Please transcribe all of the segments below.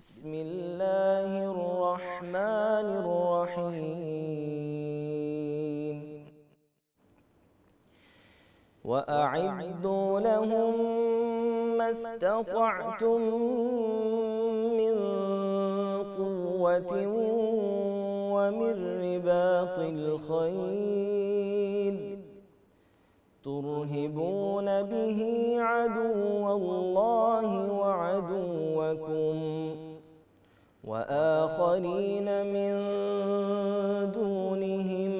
بسم الله الرحمن الرحيم وأعدوا لهم ما استطعتم من قوة ومن رباط الخيل ترهبون به عدو الله وعدوكم وآخرين من دونهم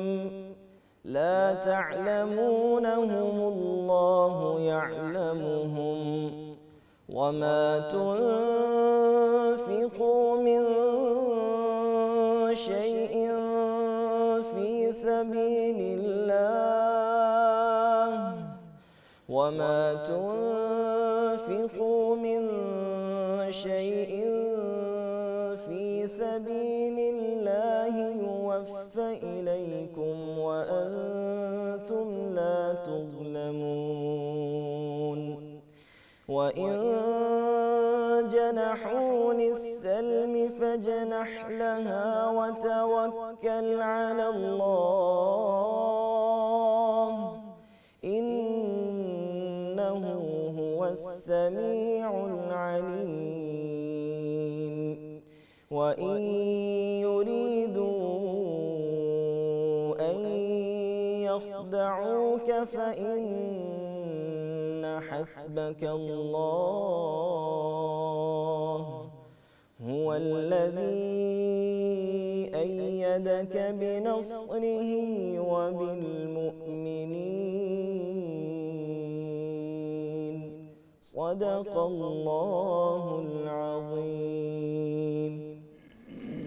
لا تعلمونهم الله يعلمهم وما تنفقوا من شيء في سبيل الله وما تنفقوا من شيء في سبيل الله يوفى إليكم وأنتم لا تظلمون وإن جنحوا للسلم فاجنح لها وتوكل على الله إنه هو السميع العليم وإن يريدوا أن يخدعوك فإن حسبك الله هو الذي أيدك بنصره وبالمؤمنين صدق الله العظيم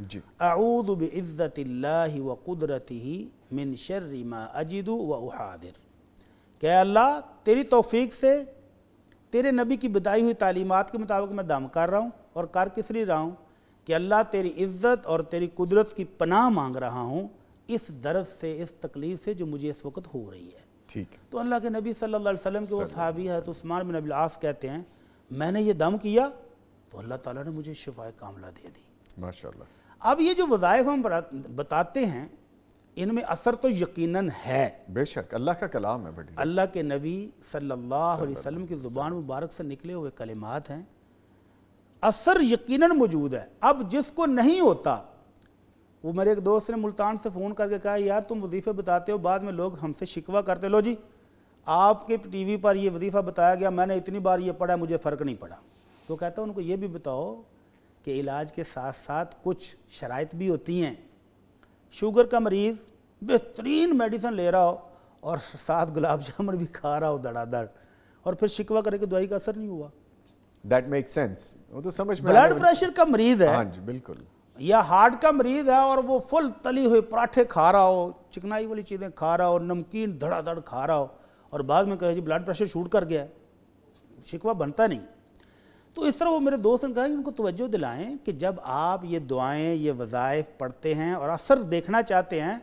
جی اعوذ بعزت اللہ و قدرتہ من شر ما اجد و احاذر، کہ اے اللہ تیری توفیق سے تیرے نبی کی بتائی ہوئی تعلیمات کے مطابق میں دم کر رہا ہوں، اور کر کس لیے رہا ہوں کہ اللہ تیری عزت اور تیری قدرت کی پناہ مانگ رہا ہوں اس درد سے، اس تکلیف سے جو مجھے اس وقت ہو رہی ہے۔ ٹھیک ہے، تو اللہ کے نبی صلی اللہ علیہ وسلم کے وہ صحابی حضرت عثمان بن ابی العاص کہتے ہیں میں نے یہ دم کیا تو اللہ تعالیٰ نے مجھے شفائے کاملہ دے دی۔ ماشاءاللہ۔ اب یہ جو وظائف ہم بتاتے ہیں ان میں اثر تو یقیناً ہے، بے شک اللہ کا کلام ہے بڑی اللہ کے نبی صلی اللہ علیہ وسلم کی زبان مبارک سے نکلے ہوئے کلمات ہیں، اثر یقیناً موجود ہے۔ اب جس کو نہیں ہوتا، وہ میرے ایک دوست نے ملتان سے فون کر کے کہا یار تم وظیفے بتاتے ہو، بعد میں لوگ ہم سے شکوہ کرتے، لو جی آپ کے ٹی وی پر یہ وظیفہ بتایا گیا، میں نے اتنی بار یہ پڑھا مجھے فرق نہیں پڑا۔ تو کہتا ہوں ان کو یہ بھی بتاؤ کہ علاج کے ساتھ ساتھ کچھ شرائط بھی ہوتی ہیں۔ شوگر کا مریض بہترین میڈیسن لے رہا ہو اور ساتھ گلاب جامن بھی کھا رہا ہو دڑا دڑ، اور پھر شکوہ کرے کہ دوائی کا اثر نہیں ہوا۔ دیٹ میک سینس، وہ تو سمجھ میں بلڈ پریشر کا مریض ہے ہاں جی بالکل، یا ہارٹ کا مریض ہے اور وہ فل تلی ہوئے پراٹھے کھا رہا ہو، چکنائی والی چیزیں کھا رہا ہو، نمکین دھڑا دھڑ کھا رہا ہو، اور بعد میں کہے جی بلڈ پریشر شوٹ کر گیا ہے، شکوہ بنتا نہیں۔ تو اس طرح وہ میرے دوست نے کہا کہ ان کو توجہ دلائیں کہ جب آپ یہ دعائیں یہ وظائف پڑھتے ہیں اور اثر دیکھنا چاہتے ہیں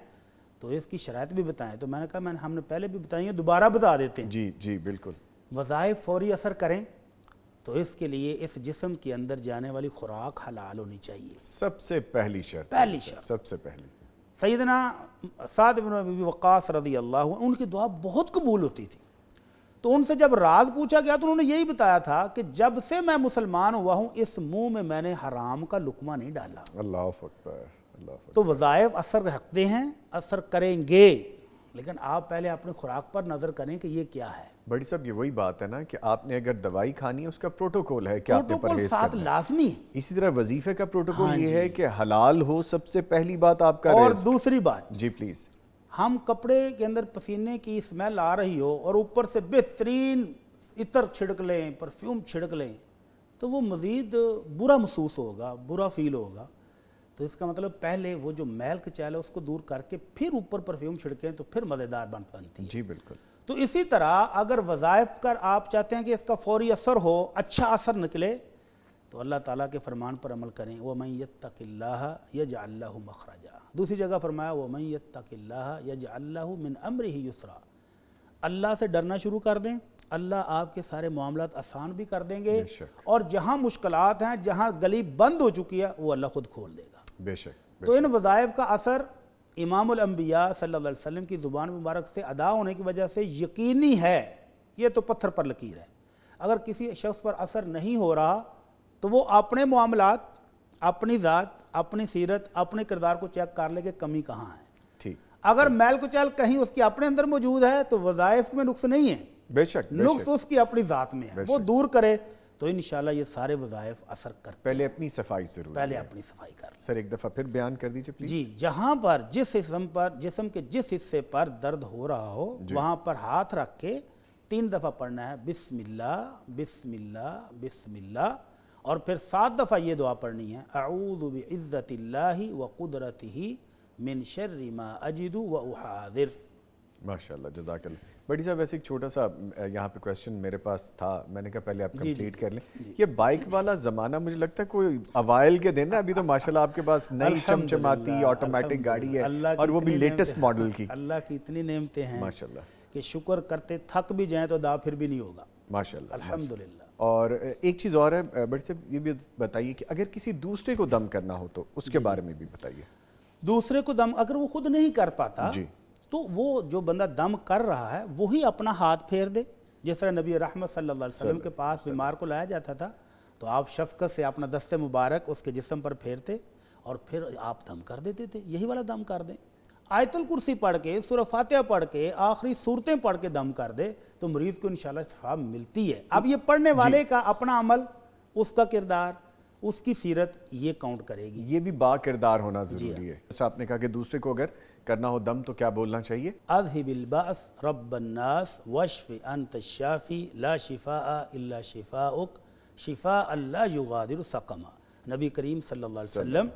تو اس کی شرائط بھی بتائیں۔ تو میں نے کہا ہم نے پہلے بھی بتائی ہیں، دوبارہ بتا دیتے ہیں۔ جی جی بالکل۔ وظائف فوری اثر کریں تو اس کے لیے اس جسم کے اندر جانے والی خوراک حلال ہونی چاہیے، سب سے پہلی شرط، پہلی شرط۔ سب سے پہلی۔ سیدنا سعد بن ابی وقاص رضی اللہ عنہ، ان کی دعا بہت قبول ہوتی تھی، تو ان سے جب راز پوچھا گیا تو انہوں نے یہی بتایا تھا کہ جب سے میں مسلمان ہوا ہوں اس منہ میں نے حرام کا لقمہ نہیں ڈالا۔ اللہ اکبر، اللہ اکبر۔ تو وظائف اثر رکھتے ہیں، اثر کریں گے، لیکن آپ پہلے اپنے خوراک پر نظر کریں کہ یہ کیا ہے۔ بڑی صاحب یہ وہی بات ہے نا کہ آپ نے اگر دوائی کھانی ہے اس کا پروٹوکول ہے کہ آپ نے پروٹوکول پرہیز ساتھ کرنا ہے۔ لازمی ہے۔ اسی طرح وظیفے کا پروٹوکول ہاں یہ جی۔ ہے کہ حلال ہو، سب سے پہلی بات آپ کا اور رزق۔ دوسری بات، جی پلیز۔ ہم کپڑے کے اندر پسینے کی اسمیل آ رہی ہو اور اوپر سے بہترین عطر چھڑک لیں، پرفیوم چھڑک لیں، تو وہ مزید برا محسوس ہوگا، برا فیل ہوگا۔ تو اس کا مطلب پہلے وہ جو میل کچیل ہے اس کو دور کر کے پھر اوپر پرفیوم چھڑکیں تو پھر مزیدار بنتی ہے۔ جی بالکل۔ تو اسی طرح اگر وظائف کر آپ چاہتے ہیں کہ اس کا فوری اثر ہو، اچھا اثر نکلے، تو اللہ تعالیٰ کے فرمان پر عمل کریں۔ وَمَن يَتَّقِ اللَّهَ يَجْعَل لَّهُ مَخْرَجًا، دوسری جگہ فرمایا وَمَن يَتَّقِ اللَّهَ يَجْعَل لَّهُ مِنْ أَمْرِهِ يُسْرًا، اللہ سے ڈرنا شروع کر دیں، اللہ آپ کے سارے معاملات آسان بھی کر دیں گے، اور جہاں مشکلات ہیں، جہاں گلی بند ہو چکی ہے، وہ اللہ خود کھول دے گا۔ بے شک۔ تو ان وظائف کا اثر امام الانبیاء صلی اللہ علیہ وسلم کی زبان مبارک سے ادا ہونے کی وجہ سے یقینی ہے، یہ تو پتھر پر لکیر ہے۔ اگر کسی شخص پر اثر نہیں ہو رہا تو وہ اپنے معاملات، اپنی ذات، اپنی سیرت، اپنے کردار کو چیک کر لے کہ کمی کہاں ہے۔ ٹھیک۔ اگر میل کچیل کہیں اس کے اپنے اندر موجود ہے تو وظائف میں نقص نہیں ہے، بے شک، بے نقص شک۔ اس کی اپنی ذات میں ہے، وہ دور کرے تو انشاءاللہ یہ سارے وظائف اثر کرتے ہیں۔ پہلے اپنی صفائی ضرور پہلے اپنی صفائی کر لیں۔ سر ایک دفعہ پھر بیان کر دیجئے پلیز۔ جی، جہاں پر جسم کے جس حصے پر درد ہو رہا ہو وہاں پر ہاتھ رکھ کے 3 دفعہ پڑھنا ہے، بسم اللہ بسم اللہ بسم اللہ، اور پھر 7 دفعہ یہ دعا پڑھنی ہے، اعوذ بعزت اللہ وقدرتہ من شر ما اجد واحاذر۔ ماشاءاللہ، جزاک اللہ۔ بڑی صاحب ویسے ایک چھوٹا سا یہاں پہ کویسچن میرے پاس تھا، میں نے کہا پہلے آپ کمپلیٹ کر لیں۔ یہ بائک والا زمانہ مجھے لگتا ہے کوئی اوائل کے دن ہے، ابھی تو ماشاءاللہ آپ کے پاس نئی چمچماتی آٹومیٹک گاڑی ہے اور وہ بھی لیٹسٹ ماڈل کی۔ اللہ کی اتنی نعمتیں ہیں ماشاءاللہ کہ شکر کرتے تھک بھی جائیں تو دا پھر بھی نہیں ہوگا، ماشاءاللہ۔ الحمدللہ۔ اور ایک چیز اور ہے بڑی صاحب، یہ بھی بتائیے کہ اگر کسی دوسرے کو دم کرنا ہو تو اس کے بارے میں بھی بتائیے۔ دوسرے کو دم اگر وہ خود نہیں کر پاتا جی، تو وہ جو بندہ دم کر رہا ہے وہی اپنا ہاتھ پھیر دے، جس طرح نبی رحمت صلی اللہ علیہ وسلم کے پاس بیمار کو لایا جاتا تھا تو آپ شفقت سے اپنا دست مبارک اس کے جسم پر پھیرتے اور پھر آپ دم کر دیتے تھے، یہی والا دم کر دیں۔ آیت الکرسی پڑھ کے، سورہ فاتحہ پڑھ کے، آخری صورتیں پڑھ کے دم کر دے تو مریض کو انشاءاللہ شفا ملتی ہے۔ اب یہ پڑھنے والے کا اپنا عمل، اس کا کردار، اس کی سیرت یہ کاؤنٹ کرے گی۔ یہ بھی با کردار ہونا ضروری ہے۔ آپ نے کہا کہ دوسرے کو اگر کرنا ہو دم تو کیا بولنا چاہیے؟ اذهب الباس رب الناس واشف انت الشافی لا شفاء الا شفاءک شفاء لا یغادر سقما۔ نبی کریم صلی اللہ علیہ وسلم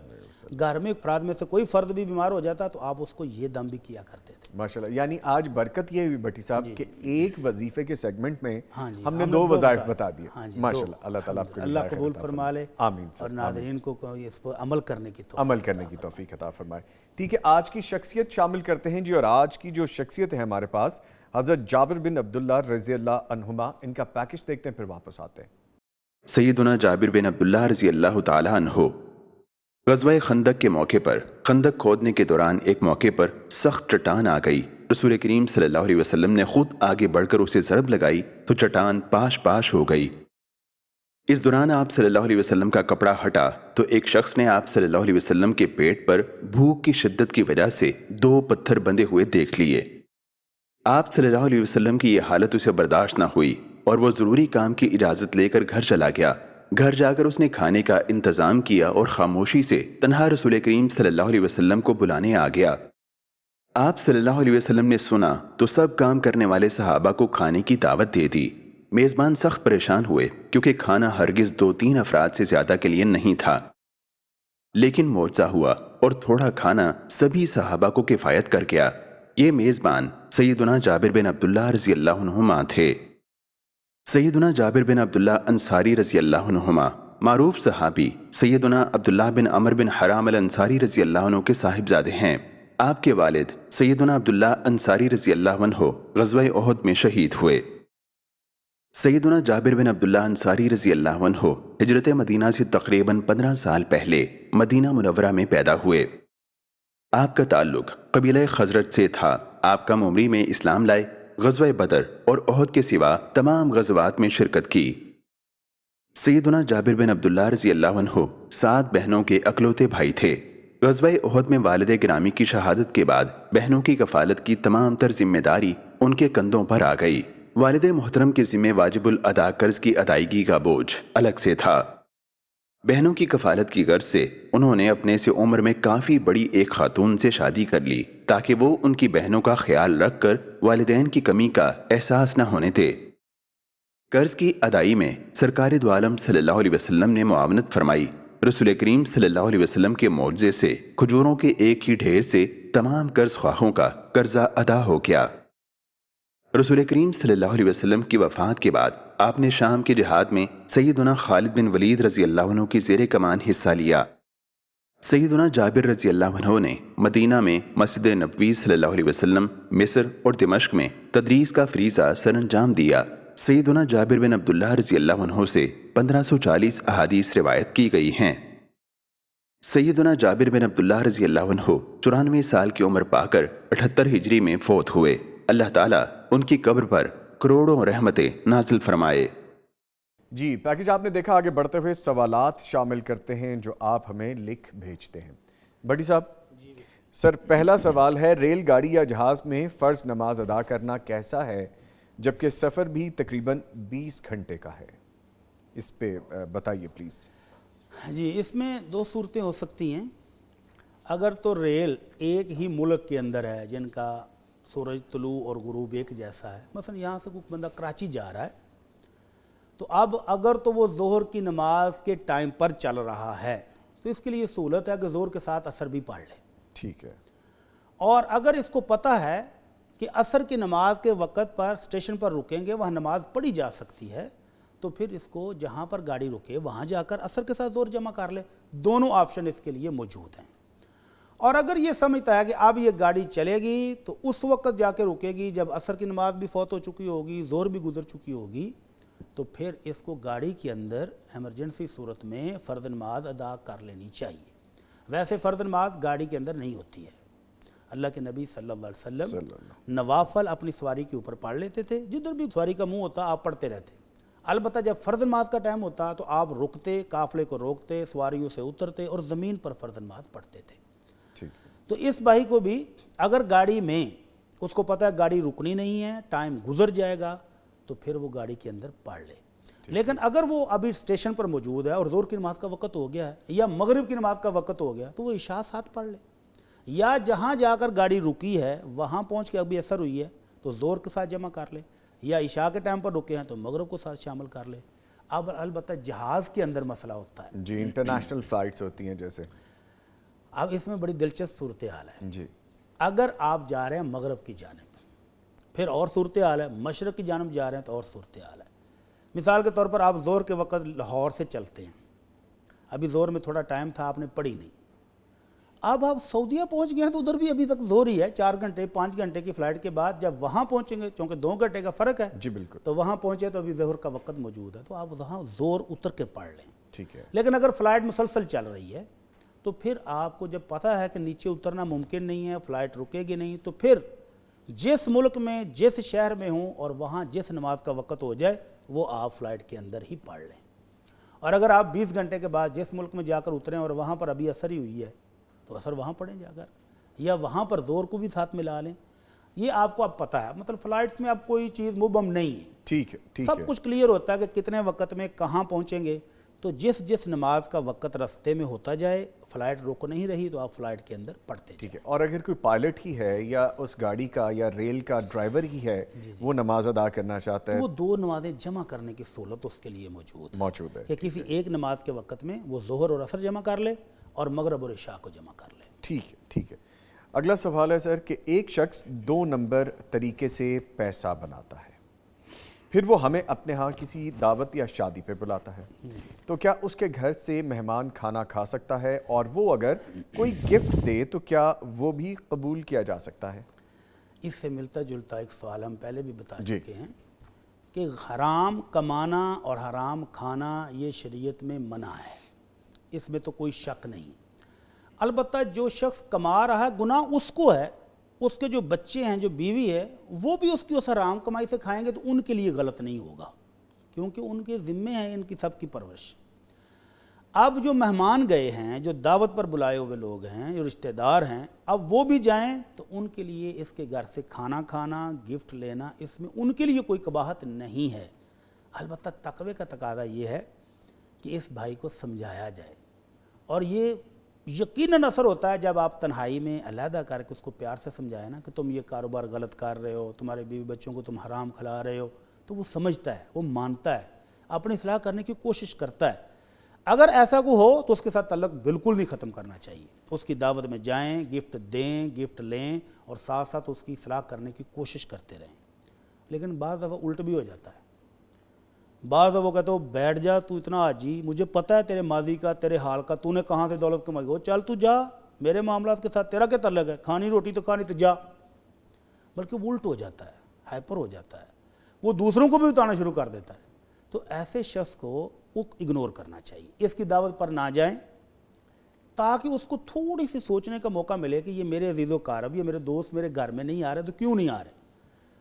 گھر میں افراد میں سے کوئی فرد بھی بیمار ہو جاتا تو آپ اس کو یہ دم بھی کیا کرتے تھے. ماشاءاللہ. یعنی آج برکت یہ ہوئی بھٹی صاحب کہ ایک وظیفے کے سیگمنٹ میں ہاں جی ہم نے دو وظائف بتا دیے. ہاں جی ماشاءاللہ. اللہ تعالیٰ آپ کو اللہ قبول فرما لے آمین اور ناظرین کو اس پر عمل کرنے کی توفیق عطا فرمائے. ٹھیک ہے, آج کی شخصیت شامل کرتے ہیں جی. اور آج کی جو شخصیت ہے ہمارے پاس حضرت جابر بن عبداللہ رضی اللہ عنہما. ان کا پیکج دیکھتے ہیں پھر واپس آتے ہیں. سیدنا جابر بن عبداللہ رضی اللہ تعالی عنہ غزوہ خندق کے موقع پر خندق کھودنے کے دوران ایک موقع پر سخت چٹان آ گئی. رسول کریم صلی اللہ علیہ وسلم نے خود آگے بڑھ کر اسے ضرب لگائی تو چٹان پاش پاش ہو گئی. اس دوران آپ صلی اللہ علیہ وسلم کا کپڑا ہٹا تو ایک شخص نے آپ صلی اللہ علیہ وسلم کے پیٹ پر بھوک کی شدت کی وجہ سے 2 پتھر بندھے ہوئے دیکھ لیے. آپ صلی اللہ علیہ وسلم کی یہ حالت اسے برداشت نہ ہوئی اور وہ ضروری کام کی اجازت لے کر گھر چلا گیا. گھر جا کر اس نے کھانے کا انتظام کیا اور خاموشی سے تنہا رسول کریم صلی اللہ علیہ وسلم کو بلانے آ گیا. آپ صلی اللہ علیہ وسلم نے سنا تو سب کام کرنے والے صحابہ کو کھانے کی دعوت دے دی. میزبان سخت پریشان ہوئے کیونکہ کھانا ہرگز 2-3 افراد سے زیادہ کے لیے نہیں تھا. لیکن معجزہ ہوا اور تھوڑا کھانا سبھی صحابہ کو کفایت کر گیا. یہ میزبان سیدنا جابر بن عبداللہ رضی اللہ عنہما تھے. سیدنا جابر بن عبداللہ انصاری رضی اللہ عنہما معروف صحابی سیدنا عبداللہ بن عمر بن حرام الانصاری رضی اللہ عنہ کے صاحبزادے ہیں. آپ کے والد سیدنا عبداللہ انصاری رضی اللہ عنہ غزوہ احد میں شہید ہوئے. سیدنا جابر بن عبداللہ انصاری رضی اللہ عنہ ہجرت مدینہ سے تقریباً 15 سال پہلے مدینہ منورہ میں پیدا ہوئے. آپ کا تعلق قبیلہ خزرج سے تھا. آپ کم عمری میں اسلام لائے. غزوہ بدر اور احد کے سوا تمام غزوات میں شرکت کی. سیدنا جابر بن عبداللہ رضی اللہ عنہ 7 بہنوں کے اکلوتے بھائی تھے. غزوہ احد میں والد گرامی کی شہادت کے بعد بہنوں کی کفالت کی تمام تر ذمہ داری ان کے کندھوں پر آ گئی. والد محترم کے ذمہ واجب الادا قرض کی ادائیگی کا بوجھ الگ سے تھا. بہنوں کی کفالت کی غرض سے انہوں نے اپنے سے عمر میں کافی بڑی ایک خاتون سے شادی کر لی تاکہ وہ ان کی بہنوں کا خیال رکھ کر والدین کی کمی کا احساس نہ ہونے دے. قرض کی ادائی میں سرکار دو عالم صلی اللہ علیہ وسلم نے معاونت فرمائی. رسول کریم صلی اللہ علیہ وسلم کے معجزے سے کھجوروں کے ایک ہی ڈھیر سے تمام قرض خواہوں کا قرضہ ادا ہو گیا. رسول کریم صلی اللہ علیہ وسلم کی وفات کے بعد آپ نے شام کے جہاد میں سیدنا خالد بن ولید رضی اللہ عنہ کی زیر کمان حصہ لیا. سیدنا جابر رضی اللہ عنہ نے مدینہ میں مسجد نبوی صلی اللہ علیہ وسلم، مصر اور دمشق میں تدریس کا فریضہ سر انجام دیا. سیدنا جابر بن عبداللہ رضی اللہ عنہ سے 1540 احادیث روایت کی گئی ہیں. سیدنا جابر بن عبداللہ رضی اللہ عنہ 94 سال کی عمر پا کر 78 ہجری میں فوت ہوئے. اللہ تعالیٰ ان کی قبر پر کروڑوں رحمتیں نازل فرمائے. جی پیکج آپ نے دیکھا. آگے بڑھتے ہوئے سوالات شامل کرتے ہیں جو آپ ہمیں لکھ بھیجتے ہیں. بڑی صاحب سر پہلا سوال ہے ریل گاڑی یا جہاز میں فرض نماز ادا کرنا کیسا ہے جبکہ سفر بھی تقریباً 20 گھنٹے کا ہے؟ اس پہ بتائیے پلیز. جی اس میں 2 صورتیں ہو سکتی ہیں. اگر تو ریل ایک ہی ملک کے اندر ہے جن کا سورج طلوع اور غروب ایک جیسا ہے، مثلا یہاں سے کوئی بندہ کراچی جا رہا ہے تو اب اگر تو وہ ظہر کی نماز کے ٹائم پر چل رہا ہے تو اس کے لیے سہولت ہے کہ ظہر کے ساتھ عصر بھی پڑھ لے. ٹھیک ہے. اور اگر اس کو پتہ ہے کہ عصر کی نماز کے وقت پر اسٹیشن پر رکیں گے وہاں نماز پڑھی جا سکتی ہے تو پھر اس کو جہاں پر گاڑی رکے وہاں جا کر عصر کے ساتھ ظہر جمع کر لے. دونوں آپشن اس کے لیے موجود ہیں. اور اگر یہ سمجھتا ہے کہ اب یہ گاڑی چلے گی تو اس وقت جا کے رکے گی جب عصر کی نماز بھی فوت ہو چکی ہوگی، ظہر بھی گزر چکی ہوگی، تو پھر اس کو گاڑی کے اندر ایمرجنسی صورت میں فرض نماز ادا کر لینی چاہیے. ویسے فرض نماز گاڑی کے اندر نہیں ہوتی ہے. اللہ کے نبی صلی اللہ علیہ وسلم نوافل اپنی سواری کے اوپر پڑھ لیتے تھے. جدھر بھی سواری کا منہ ہوتا آپ پڑھتے رہتے. البتہ جب فرض نماز کا ٹائم ہوتا تو آپ رکتے، قافلے کو روکتے، سواریوں سے اترتے اور زمین پر فرض نماز پڑھتے تھے. تو اس بھائی کو بھی اگر گاڑی میں اس کو پتہ ہے گاڑی رکنی نہیں ہے، ٹائم گزر جائے گا، تو پھر وہ گاڑی کے اندر پڑھ لے. لیکن اگر وہ ابھی اسٹیشن پر موجود ہے اور ظہر کی نماز کا وقت ہو گیا ہے یا مغرب کی نماز کا وقت ہو گیا تو وہ عشاء ساتھ پڑھ لے. یا جہاں جا کر گاڑی رکی ہے وہاں پہنچ کے ابھی اثر ہوئی ہے تو ظہر کے ساتھ جمع کر لے، یا عشاء کے ٹائم پر رکے ہیں تو مغرب کو ساتھ شامل کر لے. اب البتہ جہاز کے اندر مسئلہ ہوتا ہے. جی انٹرنیشنل فلائٹس ہوتی ہیں جیسے اب اس میں بڑی دلچسپ صورتحال ہے. جی اگر آپ جا رہے ہیں مغرب کی جانب پھر اور صورتحال ہے، مشرق کی جانب جا رہے ہیں تو اور صورتحال ہے. مثال کے طور پر آپ زور کے وقت لاہور سے چلتے ہیں، ابھی زور میں تھوڑا ٹائم تھا، آپ نے پڑھی نہیں. اب آپ سعودیہ پہنچ گئے ہیں تو ادھر بھی ابھی تک زور ہی ہے. 4 گھنٹے 5 گھنٹے کی فلائٹ کے بعد جب وہاں پہنچیں گے، چونکہ 2 گھنٹے کا فرق ہے، جی بالکل تو وہاں پہنچے تو ابھی ظہر کا وقت موجود ہے، تو آپ وہاں زور اتر کے پڑھ لیں. ٹھیک ہے. لیکن اگر فلائٹ مسلسل چل رہی ہے تو پھر آپ کو جب پتہ ہے کہ نیچے اترنا ممکن نہیں ہے، فلائٹ رکے گی نہیں، تو پھر جس ملک میں جس شہر میں ہوں اور وہاں جس نماز کا وقت ہو جائے وہ آپ فلائٹ کے اندر ہی پڑھ لیں. اور اگر آپ 20 گھنٹے کے بعد جس ملک میں جا کر اتریں اور وہاں پر ابھی اثر ہی ہوئی ہے تو اثر وہاں پڑھیں جا کر، یا وہاں پر زور کو بھی ساتھ ملا لیں. یہ آپ کو اب پتہ ہے، مطلب فلائٹس میں اب کوئی چیز مبہم نہیں ہے، ٹھیک ہے. ٹھیک سب ہے. کچھ کلیئر ہوتا ہے کہ کتنے وقت میں کہاں پہنچیں گے. تو جس نماز کا وقت رستے میں ہوتا جائے، فلائٹ رک نہیں رہی تو آپ فلائٹ کے اندر پڑھتے ٹھیک جائیں. ہے. اور اگر کوئی پائلٹ ہی ہے یا اس گاڑی کا یا ریل کا ڈرائیور ہی ہے، وہ نماز ادا کرنا چاہتا ہے، وہ 2 نمازیں جمع کرنے کی سہولت اس کے لیے موجود ہے ہے. کہ کسی ایک نماز کے وقت میں وہ ظہر اور عصر جمع کر لے اور مغرب اور عشاء کو جمع کر لے. ٹھیک ہے. ٹھیک ہے. اگلا سوال ہے سر کہ ایک شخص 2 نمبر طریقے سے پیسہ بناتا ہے، پھر وہ ہمیں اپنے ہاں کسی دعوت یا شادی پہ بلاتا ہے، تو کیا اس کے گھر سے مہمان کھانا کھا سکتا ہے؟ اور وہ اگر کوئی گفٹ دے تو کیا وہ بھی قبول کیا جا سکتا ہے؟ اس سے ملتا جلتا ایک سوال ہم پہلے بھی بتا جی. چکے ہیں کہ حرام کمانا اور حرام کھانا یہ شریعت میں منع ہے، اس میں تو کوئی شک نہیں. البتہ جو شخص کما رہا ہے گناہ اس کو ہے، اس کے جو بچے ہیں، جو بیوی ہے، وہ بھی اس کی اس حرام کمائی سے کھائیں گے تو ان کے لیے غلط نہیں ہوگا، کیونکہ ان کے ذمے ہیں ان کی سب کی پرورش. اب جو مہمان گئے ہیں، جو دعوت پر بلائے ہوئے لوگ ہیں، جو رشتہ دار ہیں، اب وہ بھی جائیں تو ان کے لیے اس کے گھر سے کھانا کھانا، گفٹ لینا، اس میں ان کے لیے کوئی قباحت نہیں ہے. البتہ تقوی کا تقاضا یہ ہے کہ اس بھائی کو سمجھایا جائے، اور یہ یقیناً اثر ہوتا ہے جب آپ تنہائی میں علیحدہ کر کے اس کو پیار سے سمجھائیں نا کہ تم یہ کاروبار غلط کر رہے ہو، تمہارے بیوی بچوں کو تم حرام کھلا رہے ہو، تو وہ سمجھتا ہے، وہ مانتا ہے، اپنی اصلاح کرنے کی کوشش کرتا ہے. اگر ایسا کو ہو تو اس کے ساتھ تعلق بالکل نہیں ختم کرنا چاہیے. اس کی دعوت میں جائیں، گفٹ دیں، گفٹ لیں، اور ساتھ ساتھ اس کی اصلاح کرنے کی کوشش کرتے رہیں. لیکن بعض دفعہ الٹ بھی ہو جاتا ہے. بعض وہ کہتے ہو بیٹھ جا، تو اتنا عاجی، مجھے پتہ ہے تیرے ماضی کا، تیرے حال کا، تو نے کہاں سے دولت کمائی ہو، چل تو جا، میرے معاملات کے ساتھ تیرا کیا تعلق ہے، کھانی روٹی تو کھانی تو جا. بلکہ وہ الٹ ہو جاتا ہے، ہائپر ہو جاتا ہے، وہ دوسروں کو بھی بتانا شروع کر دیتا ہے. تو ایسے شخص کو اگنور کرنا چاہیے، اس کی دعوت پر نہ جائیں، تاکہ اس کو تھوڑی سی سوچنے کا موقع ملے کہ یہ میرے عزیز و اقارب، یہ میرے دوست میرے گھر میں نہیں آ رہے تو کیوں نہیں آ رہے.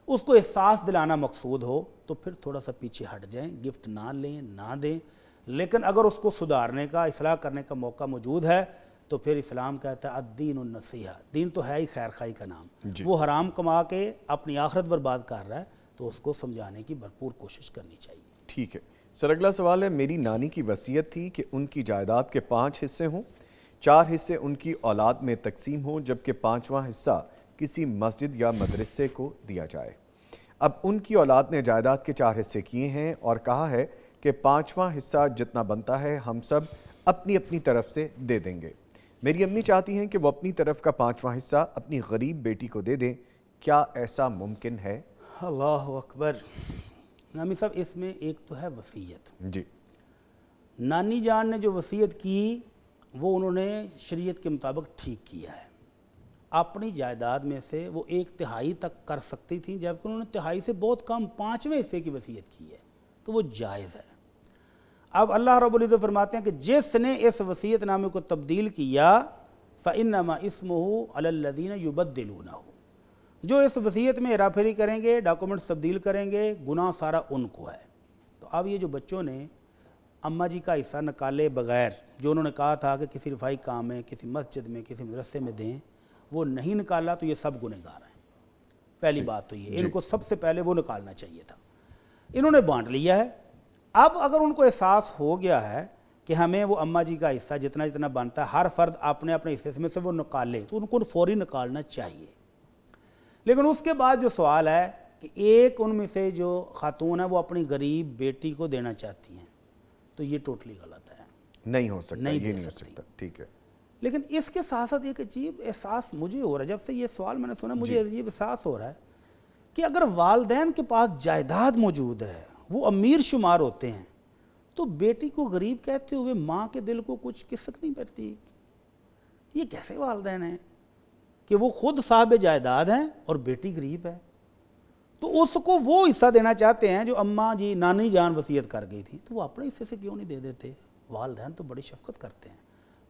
اس کو احساس دلانا مقصود ہو تو پھر تھوڑا سا پیچھے ہٹ جائیں، گفٹ نہ لیں، نہ دیں. لیکن اگر اس کو سدھارنے کا، اصلاح کرنے کا موقع موجود ہے تو پھر اسلام کہتا ہے الدین النصیحہ، دین تو ہے ہی خیر خواہی کا نام. وہ حرام کما کے اپنی آخرت برباد کر رہا ہے تو اس کو سمجھانے کی بھرپور کوشش کرنی چاہیے. ٹھیک ہے سر. اگلا سوال ہے، میری نانی کی وصیت تھی کہ ان کی جائیداد کے 5 حصے ہوں، 4 حصے ان کی اولاد میں تقسیم ہوں، جبکہ 5واں حصہ کسی مسجد یا مدرسے کو دیا جائے. اب ان کی اولاد نے جائیداد کے 4 حصے کیے ہیں اور کہا ہے کہ 5واں حصہ جتنا بنتا ہے ہم سب اپنی اپنی طرف سے دے دیں گے. میری امی چاہتی ہیں کہ وہ اپنی طرف کا 5واں حصہ اپنی غریب بیٹی کو دے دیں، کیا ایسا ممکن ہے؟ اللہ اکبر. نامی صاحب، اس میں ایک تو ہے وصیت. جی. نانی جان نے جو وصیت کی وہ انہوں نے شریعت کے مطابق ٹھیک کیا ہے. اپنی جائیداد میں سے وہ 1/3 تک کر سکتی تھیں، جبکہ انہوں نے 1/3 سے بہت کم 5ویں حصے کی وصیت کی ہے، تو وہ جائز ہے. اب اللہ رب العزت فرماتے ہیں کہ جس نے اس وصیت نامے کو تبدیل کیا فَإِنَّمَا اسْمُهُ عَلَى الَّذِينَ يُبَدِّلُونَهُ، جو اس وصیت میں ہیرا پھیری کریں گے، ڈاکومنٹس تبدیل کریں گے، گناہ سارا ان کو ہے. تو اب یہ جو بچوں نے اماں جی کا حصہ نکالے بغیر، جو انہوں نے کہا تھا کہ کسی رفاہی کام میں، کسی مسجد میں، کسی مدرسے میں دیں، وہ نہیں نکالا تو یہ سب گنہگار ہیں. پہلی بات تو یہ، ان کو سب سے پہلے وہ نکالنا چاہیے تھا. انہوں نے بانٹ لیا ہے. اب اگر ان کو احساس ہو گیا ہے کہ ہمیں وہ اماں جی کا حصہ جتنا جتنا بنتا ہے ہر فرد اپنے اپنے حصے میں سے وہ نکالے، تو ان کو فوری نکالنا چاہیے. لیکن اس کے بعد جو سوال ہے کہ ایک ان میں سے جو خاتون ہے وہ اپنی غریب بیٹی کو دینا چاہتی ہیں، تو یہ ٹوٹلی غلط ہے. نہیں ہو سکتا، نہیں یہ دے نہیں ہو سکتی. سکتا. ٹھیک ہے. لیکن اس کے ساتھ ساتھ ایک عجیب احساس مجھے ہو رہا ہے، جب سے یہ سوال میں نے سنا مجھے عجیب احساس ہو رہا ہے کہ اگر والدین کے پاس جائیداد موجود ہے، وہ امیر شمار ہوتے ہیں، تو بیٹی کو غریب کہتے ہوئے ماں کے دل کو کچھ کسک نہیں پڑتی؟ یہ کیسے والدین ہیں کہ وہ خود صاحب جائیداد ہیں اور بیٹی غریب ہے؟ تو اس کو وہ حصہ دینا چاہتے ہیں جو اماں جی نانی جان وصیت کر گئی تھی، تو وہ اپنے حصے سے کیوں نہیں دے دیتے؟ والدین تو بڑی شفقت کرتے ہیں،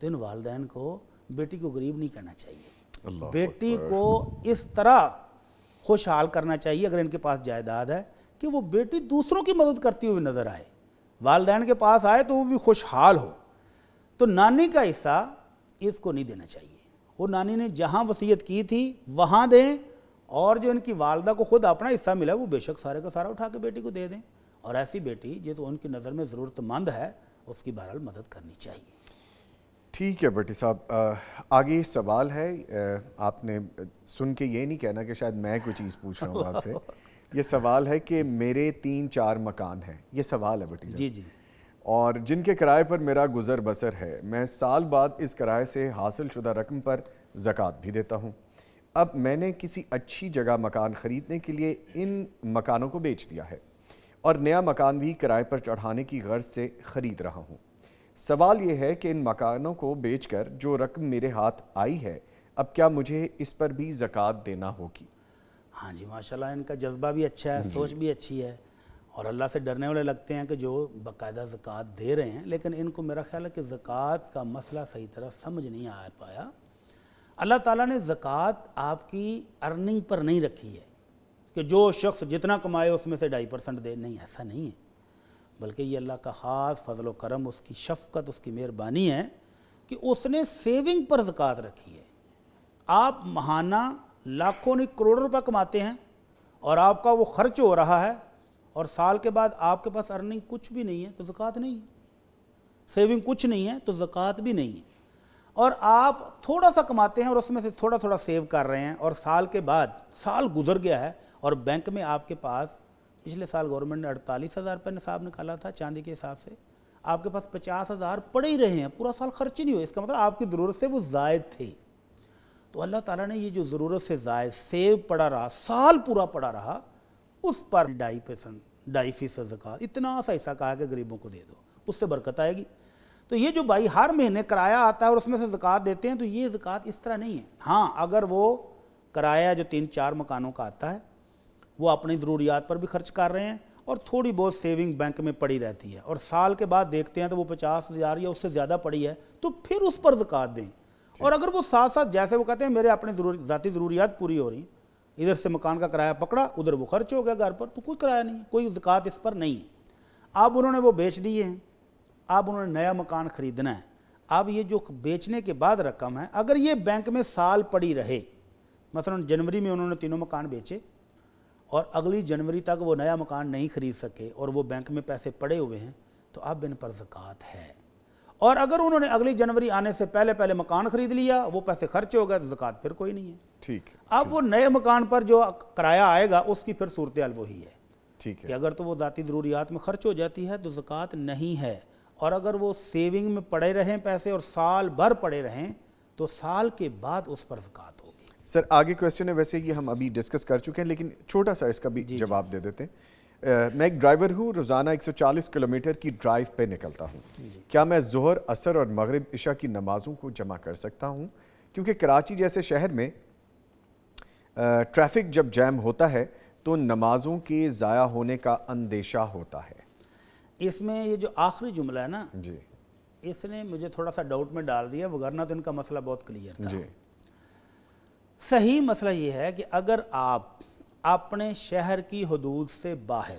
تو ان والدین کو بیٹی کو غریب نہیں کہنا چاہیے، بیٹی کو اس طرح خوشحال کرنا چاہیے اگر ان کے پاس جائیداد ہے کہ وہ بیٹی دوسروں کی مدد کرتی ہوئی نظر آئے، والدین کے پاس آئے تو وہ بھی خوشحال ہو۔ تو نانی کا حصہ اس کو نہیں دینا چاہیے، وہ نانی نے جہاں وصیت کی تھی وہاں دیں، اور جو ان کی والدہ کو خود اپنا حصہ ملا وہ بے شک سارے کا سارا اٹھا کے بیٹی کو دے دیں، اور ایسی بیٹی جو ان کی نظر میں ضرورت مند ہے اس کی بہرحال مدد کرنی چاہیے۔ ٹھیک ہے بھٹی صاحب، آگے سوال ہے، آپ نے سن کے یہ نہیں کہنا کہ شاید میں کوئی چیز پوچھ رہا ہوں آپ سے، یہ سوال ہے کہ میرے 3-4 مکان ہیں، یہ سوال ہے بھٹی صاحب، جی اور جن کے کرائے پر میرا گزر بسر ہے، میں سال بعد اس کرائے سے حاصل شدہ رقم پر زکوٰۃ بھی دیتا ہوں۔ اب میں نے کسی اچھی جگہ مکان خریدنے کے لیے ان مکانوں کو بیچ دیا ہے اور نیا مکان بھی کرائے پر چڑھانے کی غرض سے خرید رہا ہوں۔ سوال یہ ہے کہ ان مکانوں کو بیچ کر جو رقم میرے ہاتھ آئی ہے، اب کیا مجھے اس پر بھی زکوٰۃ دینا ہوگی؟ ہاں جی، ماشاءاللہ ان کا جذبہ بھی اچھا ہے، سوچ بھی اچھی ہے، اور اللہ سے ڈرنے والے لگتے ہیں کہ جو باقاعدہ زکوٰۃ دے رہے ہیں، لیکن ان کو میرا خیال ہے کہ زکوٰۃ کا مسئلہ صحیح طرح سمجھ نہیں آ پایا۔ اللہ تعالیٰ نے زکوٰۃ آپ کی ارننگ پر نہیں رکھی ہے کہ جو شخص جتنا کمائے اس میں سے 2.5% دے، نہیں، ایسا نہیں ہے، بلکہ یہ اللہ کا خاص فضل و کرم، اس کی شفقت، اس کی مہربانی ہے کہ اس نے سیونگ پر زکوٰۃ رکھی ہے۔ آپ ماہانہ لاکھوں نہیں کروڑوں روپے کماتے ہیں اور آپ کا وہ خرچ ہو رہا ہے، اور سال کے بعد آپ کے پاس ارننگ کچھ بھی نہیں ہے تو زکوٰۃ نہیں ہے، سیونگ کچھ نہیں ہے تو زکوٰۃ بھی نہیں ہے۔ اور آپ تھوڑا سا کماتے ہیں اور اس میں سے تھوڑا تھوڑا سیو کر رہے ہیں، اور سال کے بعد سال گزر گیا ہے اور بینک میں آپ کے پاس، پچھلے سال گورنمنٹ نے 48,000 روپے نصاب نکالا تھا چاندی کے حساب سے، آپ کے پاس 50,000 پڑے ہی رہے ہیں، پورا سال خرچ ہی نہیں ہوئے، اس کا مطلب آپ کی ضرورت سے وہ زائد تھے۔ تو اللہ تعالیٰ نے یہ جو ضرورت سے زائد سیو پڑا رہا، سال پورا پڑا رہا، اس پر 2.5% زکوٰۃ، اتنا سا حصہ کہا کہ غریبوں کو دے دو، اس سے برکت آئے گی۔ تو یہ جو بھائی ہر مہینے کرایہ آتا ہے اور اس میں سے زکوٰۃ دیتے ہیں، تو یہ زکوٰۃ اس طرح نہیں ہے۔ ہاں، اگر وہ کرایہ جو 3-4 مکانوں کا آتا ہے وہ اپنی ضروریات پر بھی خرچ کر رہے ہیں اور تھوڑی بہت سیونگ بینک میں پڑی رہتی ہے، اور سال کے بعد دیکھتے ہیں تو وہ 50,000 یا اس سے زیادہ پڑی ہے، تو پھر اس پر زکوٰۃ دیں۔ اور اگر وہ ساتھ ساتھ، جیسے وہ کہتے ہیں میرے اپنے ذاتی ضروریات پوری ہو رہی ہیں، ادھر سے مکان کا کرایہ پکڑا، ادھر وہ خرچ ہو گیا گھر پر، تو کوئی کرایہ نہیں ہے، کوئی زکوٰۃ اس پر نہیں ہے۔ اب انہوں نے وہ بیچ دیے ہیں، اب انہوں نے نیا مکان خریدنا ہے، اب یہ جو بیچنے کے بعد رقم ہے، اگر یہ بینک میں سال پڑی رہے، مثلا جنوری میں انہوں نے 3 مکان بیچے اور اگلی جنوری تک وہ نیا مکان نہیں خرید سکے اور وہ بینک میں پیسے پڑے ہوئے ہیں، تو اب ان پر زکوٰۃ ہے۔ اور اگر انہوں نے اگلی جنوری آنے سے پہلے مکان خرید لیا، وہ پیسے خرچ ہو گئے، تو زکوٰۃ پھر کوئی نہیں ہے۔ ٹھیک ہے، اب وہ نئے مکان پر جو کرایہ آئے گا اس کی پھر صورتحال وہی ہے ٹھیک کہ ہے، اگر تو وہ ذاتی ضروریات میں خرچ ہو جاتی ہے تو زکوٰۃ نہیں ہے، اور اگر وہ سیونگ میں پڑے رہیں پیسے اور سال بھر پڑے رہیں تو سال کے بعد اس پر زکوٰۃ ہوگی۔ سر آگے کویسچن ہے، ویسے یہ ہم ابھی ڈسکس کر چکے ہیں لیکن چھوٹا سا اس کا بھی جواب دے دیتے ہیں۔ میں ایک ڈرائیور ہوں، روزانہ 140 کلومیٹر کی ڈرائیو پہ نکلتا ہوں، کیا میں ظہر، عصر اور مغرب عشاء کی نمازوں کو جمع کر سکتا ہوں؟ کیونکہ کراچی جیسے شہر میں ٹریفک جب جیم ہوتا ہے تو نمازوں کے ضائع ہونے کا اندیشہ ہوتا ہے۔ اس میں یہ جو آخری جملہ ہے نا، جی اس نے مجھے تھوڑا سا ڈاؤٹ میں ڈال دیا، وگرنہ تو ان کا مسئلہ بہت کلیئر تھا۔ جی صحیح مسئلہ یہ ہے کہ اگر آپ اپنے شہر کی حدود سے باہر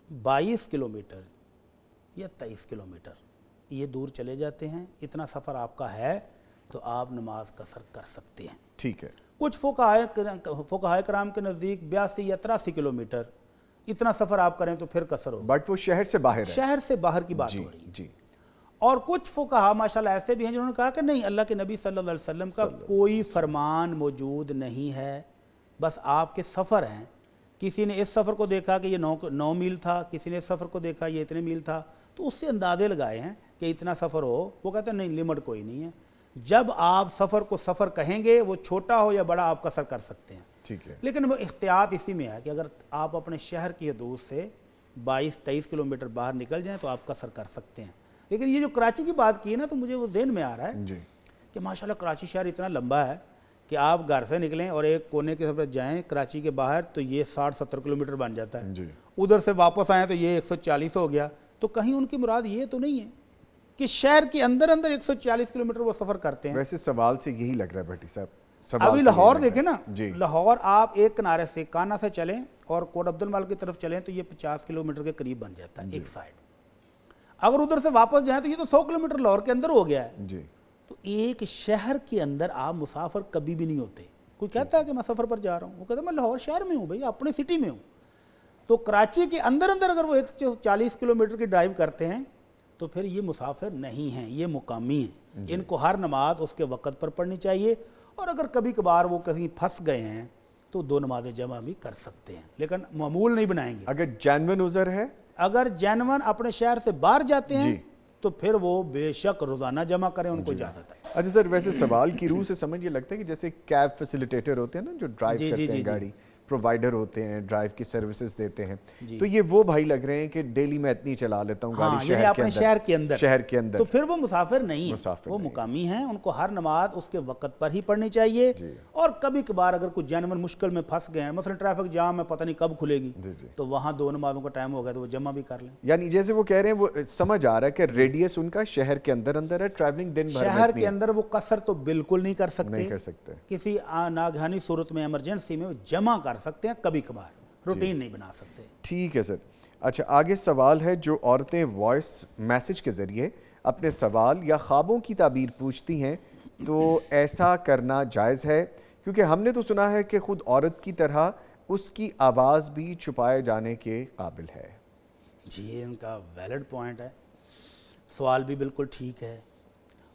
22 کلومیٹر یا 23 کلومیٹر یہ دور چلے جاتے ہیں، اتنا سفر آپ کا ہے، تو آپ نماز قصر کر سکتے ہیں۔ ٹھیک ہے، کچھ فقہائے کرام کے نزدیک 82 یا 83 کلومیٹر اتنا سفر آپ کریں تو پھر قصر ہو، بٹ وہ شہر سے باہر ہے۔ شہر سے باہر کی بات جی ہو رہی ہے۔ جی اور کچھ فقہا ماشاءاللہ ایسے بھی ہیں جنہوں نے کہا کہ نہیں، اللہ کے نبی صلی اللہ علیہ وسلم کا کوئی فرمان موجود نہیں ہے، بس آپ کے سفر ہیں۔ کسی نے اس سفر کو دیکھا کہ یہ 9 میل تھا، کسی نے اس سفر کو دیکھا یہ اتنے میل تھا، تو اس سے اندازے لگائے ہیں کہ اتنا سفر ہو۔ وہ کہتے ہیں نہیں، لمٹ کوئی نہیں ہے، جب آپ سفر کو سفر کہیں گے وہ چھوٹا ہو یا بڑا آپ قصر کر سکتے ہیں. ٹھیک ہے. لیکن وہ احتیاط اسی میں ہے کہ اگر آپ اپنے شہر کی حدود سے 22-23 کلومیٹر باہر نکل جائیں تو آپ قصر کر سکتے ہیں. لیکن یہ جو کراچی کی بات کی ہے نا تو مجھے وہ ذہن میں آ رہا ہے جی کہ ماشاءاللہ کراچی شہر اتنا لمبا ہے کہ آپ گھر سے نکلیں اور ایک کونے کے طرف جائیں کراچی کے باہر تو یہ 60-70 کلومیٹر بن جاتا ہے. جی ادھر سے واپس آئیں تو یہ 140 ہو گیا. تو کہیں ان کی مراد یہ تو نہیں ہے کہ شہر کے اندر 140 کلومیٹر وہ سفر کرتے ہیں. ویسے سوال سے یہی لگ رہا ہے بھٹی صاحب. سوال ابھی سے لاہور یہی لگ دیکھیں رہا نا, ہے. جی لاہور آپ ایک کنارے سے کانا سے چلیں اور کوٹ عبد المال کی طرف چلیں تو یہ 50 کلومیٹر کے قریب بن جاتا ہے ایک سائڈ. اگر ادھر سے واپس جائیں تو یہ تو 100 کلومیٹر لاہور کے اندر ہو گیا ہے. جی تو ایک شہر کے اندر آپ مسافر کبھی بھی نہیں ہوتے. کوئی کہتا ہے کہ میں سفر پر جا رہا ہوں, وہ کہتا ہے میں لاہور شہر میں ہوں بھائی, اپنے سٹی میں ہوں. تو کراچی کے اندر اگر وہ 140 کلومیٹر کی ڈرائیو کرتے ہیں تو پھر یہ مسافر نہیں ہیں, یہ مقامی ہیں. ان کو ہر نماز اس کے وقت پر پڑھنی چاہیے, اور اگر کبھی کبھار وہ کہیں پھنس گئے ہیں تو 2 نمازیں جمع بھی کر سکتے ہیں, لیکن معمول نہیں بنائیں گے. اگر جینون عذر ہے, اگر جینون اپنے شہر سے باہر جاتے ہیں جی تو پھر وہ بے شک روزانہ جمع کریں, ان کو اجازت ہے. اچھا سر, ویسے سوال کی روح سے سمجھ یہ لگتا ہے کہ جیسے کیب فیسیلیٹیٹر ہوتے ہیں نا جو ڈرائیو کرتے ہیں گاڑی, پرووائڈر ہوتے ہیں, ڈرائیو کی سروسز دیتے ہیں, تو یہ وہ بھائی لگ رہے ہیں کہ ڈیلی میں اتنی چلا لیتا ہوں گاڑی شہر کے اندر, تو پھر وہ مسافر نہیں ہیں, وہ مقامی ہیں. ان کو ہر نماز اس کے وقت پر ہی پڑھنی چاہیے. اور کبھی کبھار اگر کوئی جینون مشکل میں پھنس گئے ہیں, مثلا ٹریفک جام میں پتہ نہیں کب کھلے گی, تو وہاں 2 نمازوں کا ٹائم ہو گیا تو وہ جمع بھی کر لیں. یعنی جیسے وہ کہہ رہے ہیں, وہ سمجھ آ رہا ہے کہ ریڈیس ان کا شہر کے اندر ہے, ٹریولنگ دن بھر شہر کے اندر وہ قصر تو بالکل نہیں کر سکتے. کسی ناگہانی صورت میں ایمرجنسی میں وہ جمع کر سکتے ہیں, کبھی کبھار روٹین نہیں بنا سکتے. ٹھیک ہے سر. اچھا آگے سوال ہے, جو عورتیں وائس میسج کے ذریعے اپنے سوال یا خوابوں کی تعبیر پوچھتی ہیں تو ایسا کرنا جائز ہے؟ کیونکہ ہم نے تو سنا ہے کہ خود عورت کی طرح اس کی آواز بھی چھپائے جانے کے قابل ہے. جی ان کا ویلڈ پوائنٹ ہے, سوال بھی بالکل ٹھیک ہے.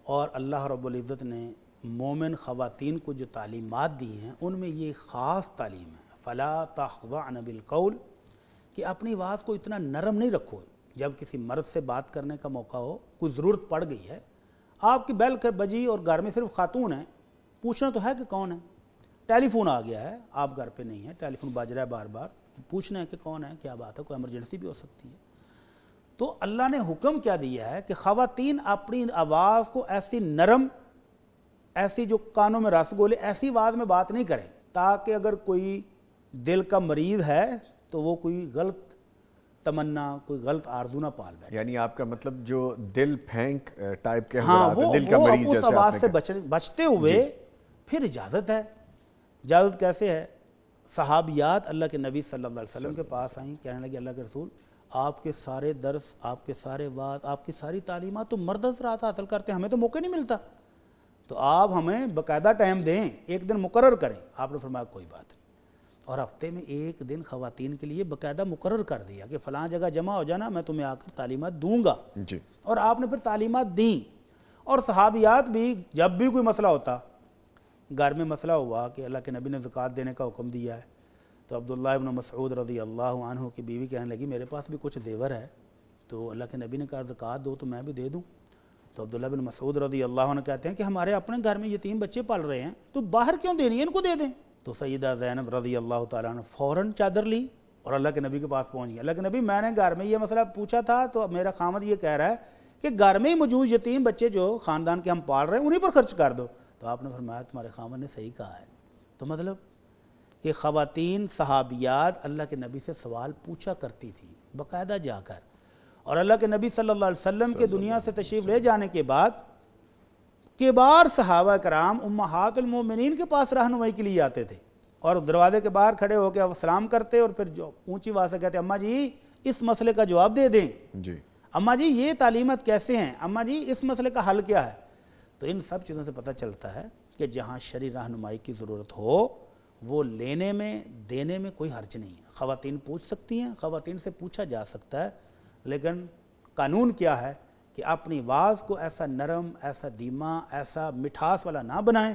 اور اللہ رب العزت نے مومن خواتین کو جو تعلیمات دی ہیں ان میں یہ خاص تعلیم ہے, فلا تخضعن بالقول, کہ اپنی آواز کو اتنا نرم نہیں رکھو. جب کسی مرد سے بات کرنے کا موقع ہو, کوئی ضرورت پڑ گئی ہے, آپ کی بیل بجی اور گھر میں صرف خاتون ہیں, پوچھنا تو ہے کہ کون ہے. ٹیلی فون آ گیا ہے, آپ گھر پہ نہیں ہیں, ٹیلی فون بج رہا ہے بار بار, پوچھنا ہے کہ کون ہے, کیا بات ہے, کوئی ایمرجنسی بھی ہو سکتی ہے. تو اللہ نے حکم کیا دیا ہے کہ خواتین اپنی آواز کو ایسی نرم, ایسی جو کانوں میں رس گولے, ایسی آواز میں بات نہیں کریں تاکہ اگر کوئی دل کا مریض ہے تو وہ کوئی غلط تمنا, کوئی غلط آرزو نہ پال بیٹھے. یعنی آپ کا مطلب جو دل پھینک ٹائپ کے ہاں, دل کا مریض اس آواز سے بچتے ہوئے پھر اجازت ہے. اجازت کیسے ہے؟ صحابیات اللہ کے نبی صلی اللہ علیہ وسلم کے پاس آئیں, کہنے لگے اللہ کے رسول آپ کے سارے درس, آپ کے سارے وعظ, آپ کی ساری تعلیمات تو مرد حضرات حاصل کرتے ہیں, ہمیں تو موقع نہیں ملتا, تو آپ ہمیں باقاعدہ ٹائم دیں, ایک دن مقرر کریں. آپ نے فرمایا کوئی بات نہیں, اور ہفتے میں ایک دن خواتین کے لیے باقاعدہ مقرر کر دیا کہ فلاں جگہ جمع ہو جانا, میں تمہیں آ کر تعلیمات دوں گا. جی. اور آپ نے پھر تعلیمات دیں. اور صحابیات بھی جب بھی کوئی مسئلہ ہوتا, گھر میں مسئلہ ہوا کہ اللہ کے نبی نے زکوٰۃ دینے کا حکم دیا ہے, تو عبداللہ ابن مسعود رضی اللہ عنہ کی بیوی کہنے لگی میرے پاس بھی کچھ زیور ہے, تو اللہ کے نبی نے کہا زکوٰۃ دو تو میں بھی دے دوں. تو عبداللہ بن مسعود رضی اللہ عنہ کہتے ہیں کہ ہمارے اپنے گھر میں یتیم بچے پال رہے ہیں, تو باہر کیوں دینی ہے, ان کو دے دیں. تو سیدہ زینب رضی اللہ تعالیٰ عنہ فوراً چادر لی اور اللہ کے نبی کے پاس پہنچ گیا. اللہ کے نبی میں نے گھر میں یہ مسئلہ پوچھا تھا, تو میرا خامد یہ کہہ رہا ہے کہ گھر میں ہی موجود یتیم بچے جو خاندان کے ہم پال رہے ہیں انہیں پر خرچ کر دو. تو آپ نے فرمایا تمہارے خامد نے صحیح کہا ہے. تو مطلب کہ خواتین صحابیات اللہ کے نبی سے سوال پوچھا کرتی تھیں باقاعدہ جا کر, اور اللہ کے نبی صلی اللہ علیہ وسلم کے دنیا سے تشریف لے جانے کے بعد کبار صحابہ کرام امہات المومنین کے پاس رہنمائی کے لیے آتے تھے, اور دروازے کے باہر کھڑے ہو کے سلام کرتے, اور پھر جو اونچی آواز سے کہتے اماں جی اس مسئلے کا جواب دے دیں, جی اماں جی یہ تعلیمات کیسے ہیں, اماں جی اس مسئلے کا حل کیا ہے. تو ان سب چیزوں سے پتہ چلتا ہے کہ جہاں شرعی رہنمائی کی ضرورت ہو وہ لینے میں دینے میں کوئی حرج نہیں ہے. خواتین پوچھ سکتی ہیں, خواتین سے پوچھا جا سکتا ہے, لیکن قانون کیا ہے کہ اپنی آواز کو ایسا نرم, ایسا دھیما, ایسا مٹھاس والا نہ بنائیں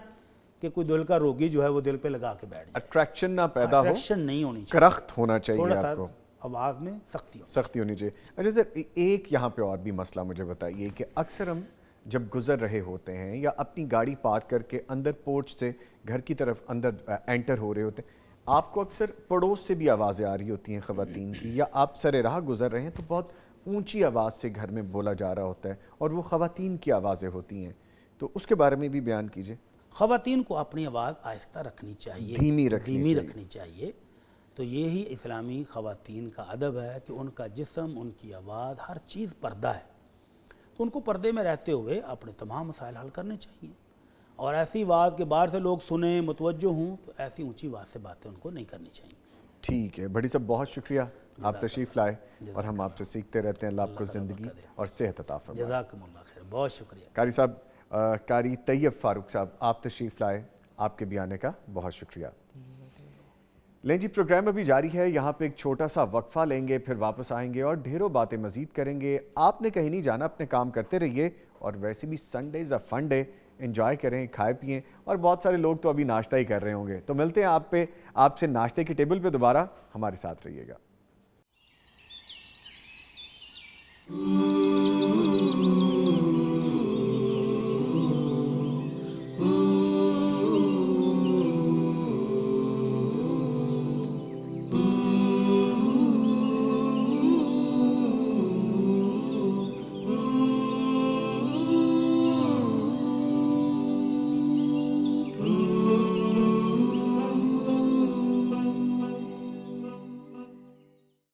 کہ کوئی دل کا روگی جو ہے وہ دل پہ لگا کے بیٹھ جائے. اٹریکشن نہ پیدا ہو, اٹریکشن نہیں ہونی چاہیے, کرخت ہونا چاہیے, تھوڑا سا آپ کو آواز میں سختی ہونی چاہیے. اچھا سر ایک یہاں پہ اور بھی مسئلہ مجھے بتائیے کہ اکثر ہم جب گزر رہے ہوتے ہیں یا اپنی گاڑی پارک کر کے اندر پورچ سے گھر کی طرف اندر انٹر ہو رہے ہوتے ہیں، آپ کو اکثر پڑوس سے بھی آوازیں آ رہی ہوتی ہیں خواتین کی، یا آپ سر راہ گزر رہے ہیں تو بہت اونچی آواز سے گھر میں بولا جا رہا ہوتا ہے اور وہ خواتین کی آوازیں ہوتی ہیں، تو اس کے بارے میں بھی بیان کیجئے۔ خواتین کو اپنی آواز آہستہ رکھنی چاہیے، دھیمی رکھنی چاہیے۔ تو یہی اسلامی خواتین کا ادب ہے کہ ان کا جسم، ان کی آواز، ہر چیز پردہ ہے، تو ان کو پردے میں رہتے ہوئے اپنے تمام مسائل حل کرنے چاہیے، اور ایسی آواز کہ باہر سے لوگ سنیں، متوجہ ہوں، تو ایسی اونچی آواز سے باتیں ان کو نہیں کرنی چاہیے۔ ٹھیک ہے بڑی صاحب، بہت شکریہ، آپ تشریف لائے اور ہم آپ سے سیکھتے رہتے ہیں۔ اللہ آپ کو زندگی اور صحت عطا فرمائے۔ جزاکم اللہ خیر، بہت شکریہ۔ قاری صاحب، قاری طیب فاروق صاحب، آپ تشریف لائے، آپ کے بھی آنے کا بہت شکریہ۔ لیں جی، پروگرام ابھی جاری ہے، یہاں پہ ایک چھوٹا سا وقفہ لیں گے، پھر واپس آئیں گے اور ڈھیروں باتیں مزید کریں گے۔ آپ نے کہیں نہیں جانا، اپنے کام کرتے رہیے، اور ویسے بھی سنڈے از اے فن ڈے، انجوائے کریں، کھائے پئیں، اور بہت سارے لوگ تو ابھی ناشتہ ہی کر رہے ہوں گے، تو ملتے ہیں آپ سے ناشتے کی ٹیبل پہ دوبارہ، ہمارے ساتھ رہیے گا۔